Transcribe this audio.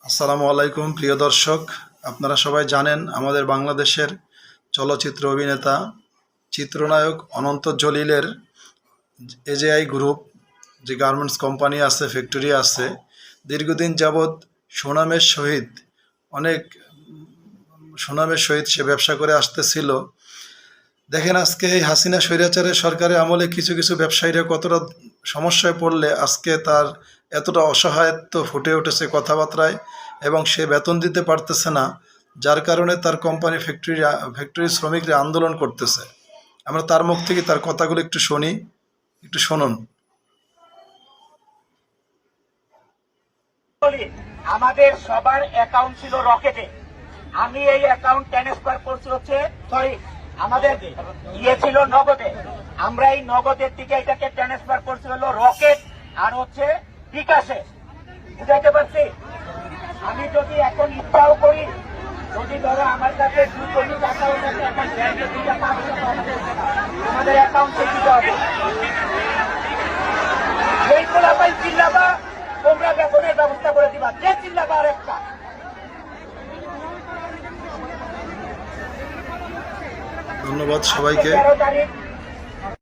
আসসালামু আলাইকুম প্রিয় দর্শক, আপনারা সবাই জানেন আমাদের বাংলাদেশের চলচ্চিত্র অভিনেতা চিত্রনায়ক অনন্ত জলিলের এজেআই গ্রুপ যে গার্মেন্টস কোম্পানি আছে, ফ্যাক্টরি আছে, দীর্ঘদিন যাবৎ সুনামের সহিত অনেক সুনামের সহিত সে ব্যবসা করে আসতেছিল। দেখেন আজকে এই হাসিনা স্বৈরাচারের সরকারের আমলে কিছু কিছু ব্যবসায়ীরা কতটা সমস্যায় পড়লে আজকে তার এতটা অসহায়ত্ব ফুটে উঠেছে কথাবার্তায়, এবং সে বেতন দিতে পারতেছে না, যার কারণে তার কোম্পানি ফ্যাক্টরি শ্রমিকরা আন্দোলন করতেছে। আমরা তার মুখ থেকে তার কথাগুলো একটু শুনি, একটু শুনুন। আমাদের সবার অ্যাকাউন্ট ছিল রকেটে। আমি এই অ্যাকাউন্ট ট্রান্সফার করছি আমাদের ছিল নগদে। আমরা এই নগদের দিকে এটাকে ট্রান্সফার করছি হলো রকেট আর বিকাশে। বুঝাইতে পারছি? আমি যদি এখন ইচ্ছাও করি, যদি ধরো আমার কাছে 2 কোটি টাকাও থাকে, এখন ব্যাংকে 2 টাকা আমাদের অ্যাকাউন্টে দিতে হবে। এই কোলাপাই চিল্লাবা, তোমরা বেতনের ব্যবস্থা করে দিবা। যে চিল্লাবা আর একটা। ধন্যবাদ সবাইকে। 13 তারিখ